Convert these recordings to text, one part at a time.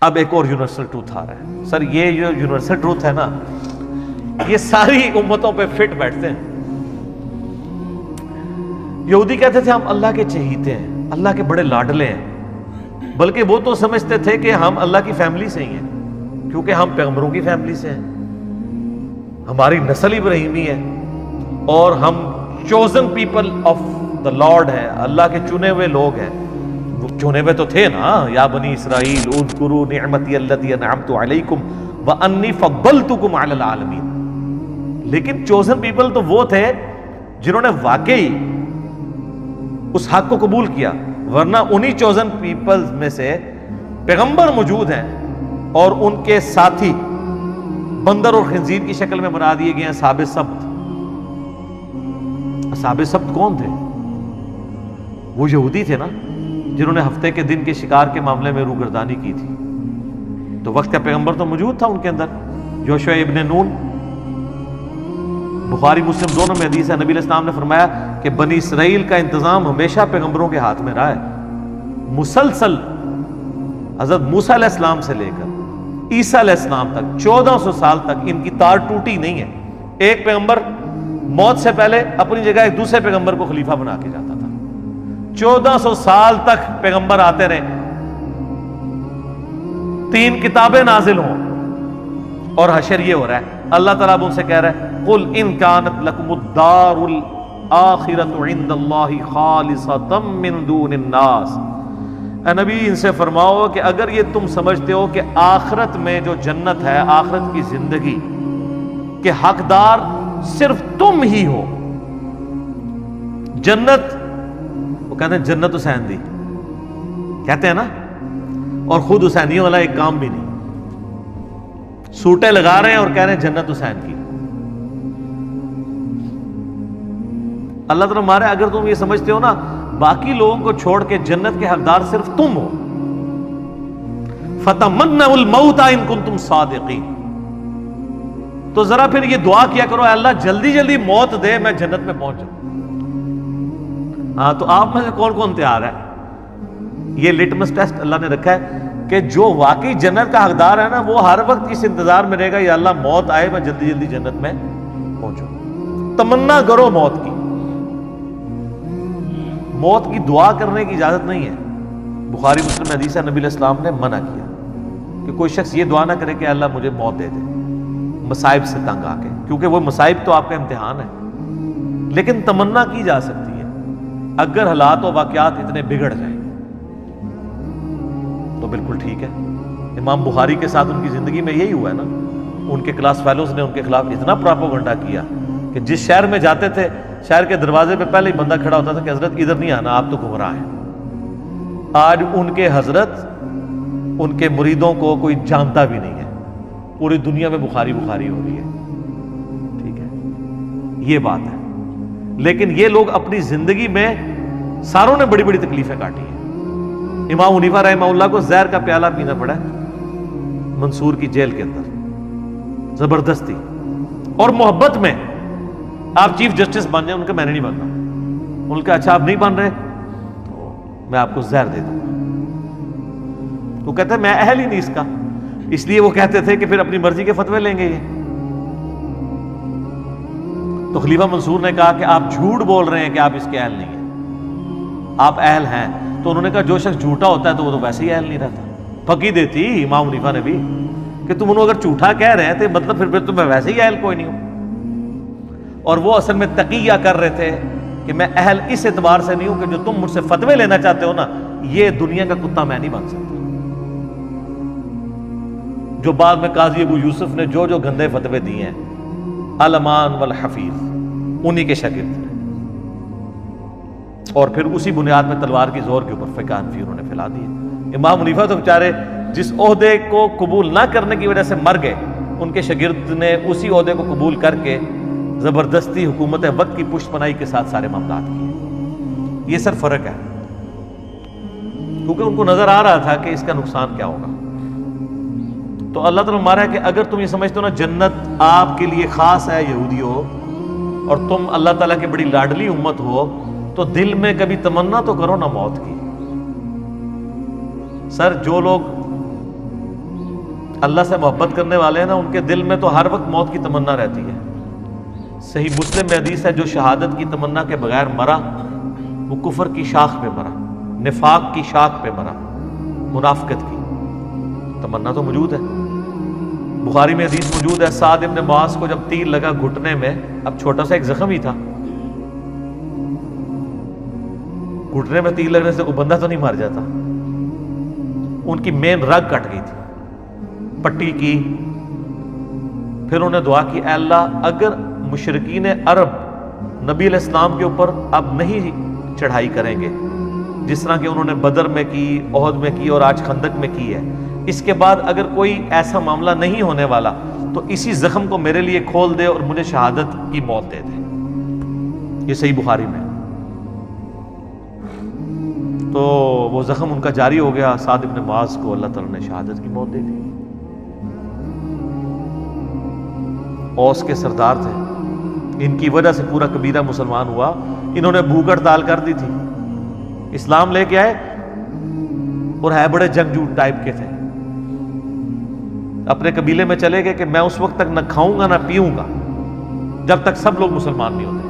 اب ایک اور یونیورسل ٹروتھ آ رہا ہے. سر یہ جو یونیورسل ٹروتھ ہے نا یہ ساری امتوں پہ فٹ بیٹھتے ہیں. یہودی کہتے تھے ہم اللہ کے چہیتے ہیں, اللہ کے بڑے لاڈلے ہیں, بلکہ وہ تو سمجھتے تھے کہ ہم اللہ کی فیملی سے ہی ہیں, کیونکہ ہم پیغمبروں کی فیملی سے ہیں, ہماری نسل ابراہیمی ہے, اور ہم chosen people of the lord ہیں, اللہ کے چنے ہوئے لوگ ہیں. وہ چنے ہوئے تو تھے نا, یا بنی اسرائیل اذکروا نعمتی التی انعمت علیکم وانی فضلتکم علی العالمین. لیکن چوزن پیپل تو وہ تھے جنہوں نے واقعی اس حق کو قبول کیا, ورنہ انہی چوزن پیپل میں سے پیغمبر موجود ہیں اور ان کے ساتھی بندر اور خنزیر کی شکل میں بنا دیے گئے ہیں اصحاب سبت. اصحاب سبت کون تھے؟ وہ یہودی تھے نا, جنہوں نے ہفتے کے دن کے شکار کے معاملے میں روگردانی کی تھی. تو وقت کا پیغمبر تو موجود تھا ان کے اندر, یوشع ابن نون. بخاری مسلم دونوں میں حدیث ہے, نبی علیہ السلام نے فرمایا کہ بنی اسرائیل کا انتظام ہمیشہ پیغمبروں کے ہاتھ میں رہا ہے, مسلسل حضرت موسیٰ علیہ السلام سے لے کر عیسیٰ علیہ السلام تک 1400 سال تک ان کی تار ٹوٹی نہیں ہے. ایک پیغمبر موت سے پہلے اپنی جگہ ایک دوسرے پیغمبر کو خلیفہ بنا کے جاتا تھا. 1400 سال تک پیغمبر آتے رہے, 3 کتابیں نازل ہوں, اور حشر یہ ہو رہا ہے. اللہ تعالیٰ اب ان سے کہہ رہا ہے قُلْ إِن كَانَتْ لَكُمُ الدَّارُ الْآخِرَةُ عِنْدَ اللَّهِ خَالِصَةً مِّن دُونِ النَّاسِ. اے نبی ان سے فرماؤ کہ اگر یہ تم سمجھتے ہو کہ آخرت میں جو جنت ہے, آخرت کی زندگی کے حقدار صرف تم ہی ہو. جنت, وہ کہتے ہیں جنت حسین دی, کہتے ہیں نا, اور خود حسینیوں والا ایک کام بھی نہیں, سوٹیں لگا رہے ہیں اور کہہ رہے ہیں جنت حسین کی. اللہ تعالیٰ مارے اگر تم یہ سمجھتے ہو نا باقی لوگوں کو چھوڑ کے جنت کے حقدار صرف تم ہو, فَتَمَنَّوُا الْمَوْتَ إِن كُنتُمْ صَادِقِينَ, تو ذرا پھر یہ دعا کیا کرو, اے اللہ جلدی جلدی موت دے, میں جنت میں پہنچ جاؤں. ہاں تو آپ میں سے کون کون تیار ہے؟ یہ لٹمس ٹیسٹ اللہ نے رکھا ہے کہ جو واقعی جنت کا حقدار ہے نا وہ ہر وقت اس انتظار میں رہے گا, یا اللہ موت آئے میں جلدی جلدی جنت میں پہنچوں. تمنا کرو موت کی, موت کی دعا کرنے کی اجازت نہیں ہے. بخاری مسلم میں حدیث ہے, نبی علیہ السلام نے منع کیا کہ کوئی شخص یہ دعا نہ کرے کہ اللہ مجھے موت دے دے مصائب سے تنگ آ کے, کیونکہ وہ مصائب تو آپ کا امتحان ہے. لیکن تمنا کی جا سکتی ہے اگر حالات و واقعات اتنے بگڑ جائیں تو بالکل ٹھیک ہے. امام بخاری کے ساتھ ان کی زندگی میں یہی ہوا ہے نا, ان کے کلاس فیلوز نے ان کے خلاف اتنا پراپوگنڈا کیا کہ جس شہر میں جاتے تھے شہر کے دروازے پہ پہلے ہی بندہ کھڑا ہوتا تھا کہ حضرت ادھر نہیں آنا, آپ تو گمراہ ہیں. آج ان کے حضرت ان کے مریدوں کو کوئی جانتا بھی نہیں ہے, پوری دنیا میں بخاری بخاری ہو رہی ہے. ٹھیک ہے, یہ بات ہے. لیکن یہ لوگ اپنی زندگی میں ساروں نے بڑی بڑی تکلیفیں کاٹی ہیں. امام حنیفہ رحمہ اللہ کو زہر کا پیالہ پینا پڑا ہے منصور کی جیل کے اندر, زبردستی, اور محبت میں. آپ چیف جسٹس بن جائیں, ان کا میں نے نہیں بننا. ان کا اچھا آپ نہیں بن رہے تو میں آپ کو زہر دے دوں گا. وہ کہتے ہیں میں اہل ہی نہیں اس کا, اس لیے وہ کہتے تھے کہ پھر اپنی مرضی کے فتوے لیں گے یہ. تو خلیفہ منصور نے کہا کہ آپ جھوٹ بول رہے ہیں کہ آپ اس کے اہل نہیں ہیں, آپ اہل ہیں. تو انہوں نے کہا جو شخص جھوٹا ہوتا ہے تو وہ تو ویسے ہی اہل نہیں رہتا. پھکی دیتی امام حنیفہ نے بھی کہ تم انہوں اگر جھوٹا کہہ رہے ہیں تو مطلب پھر تو میں ویسے ہی اہل کوئی نہیں ہوں. اور وہ اصل میں تقیہ کر رہے تھے کہ میں اہل اس اعتبار سے نہیں ہوں کہ جو تم مجھ سے فتوے لینا چاہتے ہو نا, یہ دنیا کا کتا میں نہیں بن سکتا. جو بعد میں قاضی ابو یوسف نے جو گندے فتوے دیے ہیں, علمان والحفیظ, انہی کے شاگرد تھے. اور پھر اسی بنیاد میں تلوار کی زور کے اوپر فقہ حنفی انہوں نے پھیلا دیے. امام حنیفہ تو بیچارے جس عہدے کو قبول نہ کرنے کی وجہ سے مر گئے, ان کے شاگرد نے اسی عہدے کو قبول کر کے زبردستی حکومت وقت کی پشت پناہی کے ساتھ سارے معاملات کیے. یہ سر فرق ہے, کیونکہ ان کو نظر آ رہا تھا کہ اس کا نقصان کیا ہوگا. تو اللہ تعالیٰ مارا ہے کہ اگر تم یہ سمجھتے ہو نا جنت آپ کے لیے خاص ہے یہودیو, اور تم اللہ تعالیٰ کی بڑی لاڈلی امت ہو, تو دل میں کبھی تمنا تو کرو نا موت کی. سر جو لوگ اللہ سے محبت کرنے والے ہیں نا، ان کے دل میں تو ہر وقت موت کی تمنا رہتی ہے۔ صحیح مسلم میں حدیث ہے، جو شہادت کی تمنا کے بغیر مرا وہ کفر کی شاخ پہ مرا، نفاق کی شاخ پہ مرا، منافقت کی تمنا تو موجود ہے۔ بخاری میں حدیث موجود ہے، سعد ابن معاذ کو جب تیر لگا گھٹنے میں، اب چھوٹا سا ایک زخم ہی تھا، گھٹنے میں تیر لگنے سے کوئی بندہ تو نہیں مر جاتا، ان کی مین رگ کٹ گئی تھی، پٹی کی۔ پھر انہوں نے دعا کی، اے اللہ اگر مشرکین عرب نبی علیہ السلام کے اوپر اب نہیں چڑھائی کریں گے جس طرح کہ انہوں نے بدر میں کی، احد میں کی اور آج خندق میں کی ہے، اس کے بعد اگر کوئی ایسا معاملہ نہیں ہونے والا تو اسی زخم کو میرے لیے کھول دے اور مجھے شہادت کی موت دے دے۔ یہ صحیح بخاری میں۔ تو وہ زخم ان کا جاری ہو گیا، سعد ابن معاذ کو اللہ تعالیٰ نے شہادت کی موت دے دی۔ اوس کے سردار تھے، ان کی وجہ سے پورا قبیلہ مسلمان ہوا، انہوں نے بھوک ہڑتال کر دی تھی، اسلام لے کے آئے اور ہے بڑے جنگجو ٹائپ کے تھے، اپنے قبیلے میں چلے گئے کہ میں اس وقت تک نہ کھاؤں گا نہ پیوں گا جب تک سب لوگ مسلمان نہیں ہوتے۔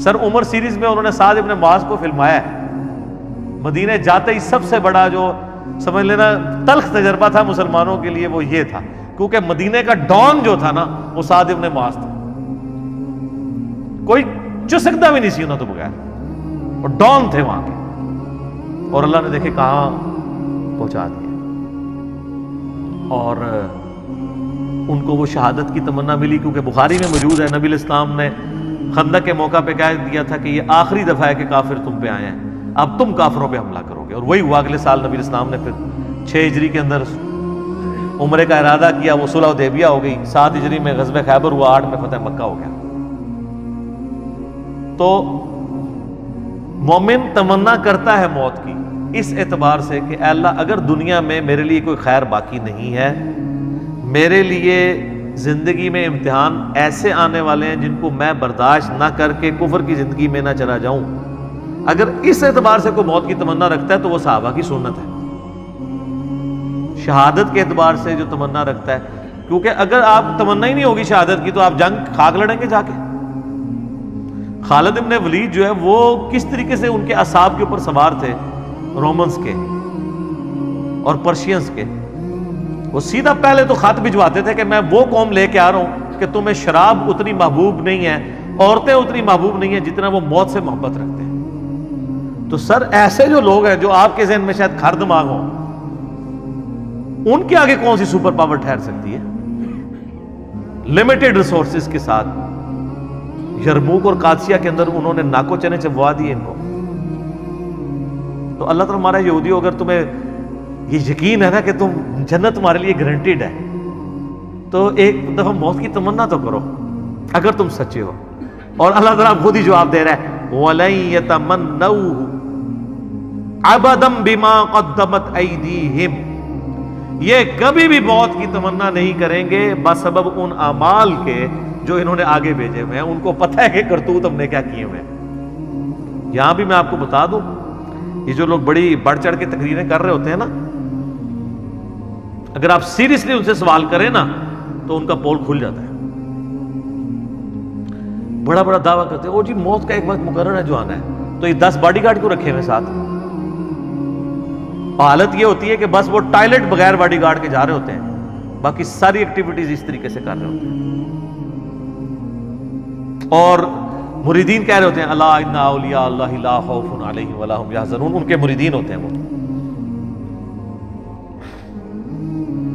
سر عمر سیریز میں انہوں نے سعد ابن معاذ کو فلمایا ہے، مدینے جاتے ہی سب سے بڑا جو سمجھ لینا تلخ تجربہ تھا مسلمانوں کے لیے وہ یہ تھا، کیونکہ مدینے کا ڈان جو تھا نا وہ سعد ابن معاذ تھا، کوئی چسکتا بھی نہیں سی انہوں تو بغیر، اور ڈان تھے وہاں کے، اور اللہ نے دیکھے کہاں پہنچا دیا، اور ان کو وہ شہادت کی تمنا ملی، کیونکہ بخاری میں موجود ہے نبی علیہ السلام نے خندق کے موقع پہ کہہ دیا تھا کہ یہ آخری دفعہ ہے کہ کافر تم پہ آئے ہیں، اب تم کافروں پہ حملہ کرو گے، اور وہی ہوا۔ اگلے سال نبی علیہ السلام نے پھر 6 ہجری کے اندر عمرے کا ارادہ کیا، وہ صلح حدیبیہ ہو گئی، 7 ہجری میں غزوہ خیبر ہوا، 8 میں فتح مکہ ہو گیا۔ تو مومن تمنا کرتا ہے موت کی اس اعتبار سے کہ اے اللہ اگر دنیا میں میرے لیے کوئی خیر باقی نہیں ہے، میرے لیے زندگی میں امتحان ایسے آنے والے ہیں جن کو میں برداشت نہ کر کے کفر کی زندگی میں نہ چلا جاؤں، اگر اس اعتبار سے کوئی موت کی تمنا رکھتا ہے تو وہ صحابہ کی سنت ہے، شہادت کے اعتبار سے جو تمنا رکھتا ہے، کیونکہ اگر آپ تمنا ہی نہیں ہوگی شہادت کی تو آپ جنگ خاک لڑیں گے جا کے۔ خالد ابن ولید جو ہے وہ کس طریقے سے ان کے اصحاب کے اوپر سوار تھے، رومنز کے اور پرشینز کے، وہ سیدھا پہلے تو خط بھجواتے تھے کہ میں وہ قوم لے کے آ رہا ہوں کہ تمہیں شراب اتنی محبوب نہیں ہے، عورتیں اتنی محبوب نہیں ہیں جتنا وہ موت سے محبت رکھتے ہیں۔ تو سر ایسے جو لوگ ہیں جو آپ کے ذہن میں شاید کھر دماغ ہوں، ان کے آگے کون سی سپر پاور ٹھہر سکتی ہے؟ لمیٹڈ ریسورسز کے ساتھ یرموک اور قادسیہ کے اندر انہوں نے ناکو چنے چبوا دیے ان کو۔ تو اللہ تعالیٰ ہمارا یہودی ہو، اگر تمہیں یہ یقین ہے نا کہ تم جنت تمہارے لیے گارنٹیڈ ہے تو ایک دفعہ موت کی تمنا تو کرو اگر تم سچے ہو۔ اور اللہ تعالیٰ خود ہی جواب دے رہا ہے وَلَن يَتَمَنَّوْهُ أَبَدًا بِمَا قَدَّمَتْ أَيْدِيهِمْ، یہ کبھی بھی موت کی تمنا نہیں کریں گے بسبب ان اعمال کے جو انہوں نے آگے بھیجے ہوئے ہیں، ان کو پتہ ہے کہ کرتوت ہم نے کیا کیے ہوئے ہیں۔ یہاں بھی میں آپ کو بتا دوں، یہ جو لوگ بڑی بڑھ چڑھ کے تقریریں کر رہے ہوتے ہیں نا، اگر آپ سیریسلی ان سے سوال کریں نا تو ان کا پول کھل جاتا ہے۔ بڑا بڑا دعویٰ کرتے ہیں وہ جی موت کا ایک وقت مقرر ہے جو آنا ہے، تو یہ 10 باڈی گارڈ کیوں رکھے ہوئے ساتھ؟ حالت یہ ہوتی ہے کہ بس وہ ٹائلٹ بغیر باڈی گارڈ کے جا رہے ہوتے ہیں، باقی ساری ایکٹیویٹیز اس طریقے سے کر رہے ہوتے ہیں، اور مریدین کہہ رہے ہوتے ہیں الا ان اولیاء اللہ لا خوف علیہم ولا هم یحزنون، ان کے مریدین ہوتے ہیں وہ۔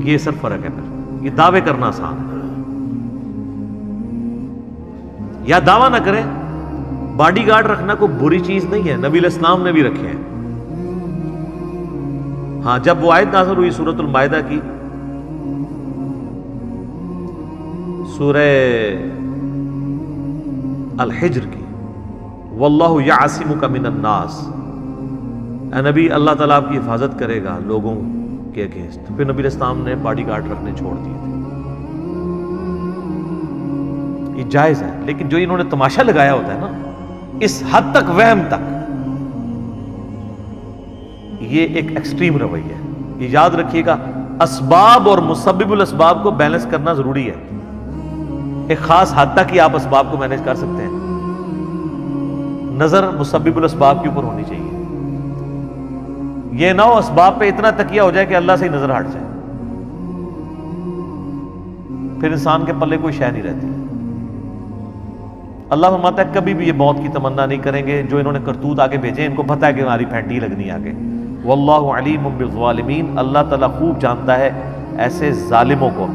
یہ سب فرق ہے۔ پھر یہ دعوے کرنا آسان ہے، یا دعویٰ نہ کریں۔ باڈی گارڈ رکھنا کوئی بری چیز نہیں ہے، نبی علیہ السلام نے بھی رکھے ہیں۔ ہاں جب وہ آیت نازل ہوئی سورۃ المائدہ کی، سورہ الحجر کی، واللہ یعصمک من الناس، اے نبی اللہ تعالیٰ آپ کی حفاظت کرے گا لوگوں کے اگینسٹ، پھر نبی علیہ السلام نے باڈی گارڈ رکھنے چھوڑ دیے تھے۔ یہ جائز ہے، لیکن جو انہوں نے تماشا لگایا ہوتا ہے نا اس حد تک، وہم تک، یہ ایک ایکسٹریم رویہ ہے. یہ یاد رکھیے گا، اسباب اور مسبب الاسباب کو بیلنس کرنا ضروری ہے. ایک خاص حد تک ہی آپ اسباب کو مینج کر سکتے ہیں. نظر مسبب الاسباب کے اوپر ہونی چاہیے. یہ نہ ہو اسباب پہ اتنا تکیہ ہو جائے کہ اللہ سے ہی نظر ہٹ جائے، پھر انسان کے پلے کوئی شے نہیں رہتی. اللہ فرماتا ہے کبھی بھی یہ موت کی تمنا نہیں کریں گے. جو انہوں نے کرتوت آگے بھیجے ان کو پتہ ہے کہ ہماری پھینٹی لگنی آگے. واللہ علیم بالظالمین، اللہ تعالیٰ خوب جانتا ہے ایسے ظالموں کو.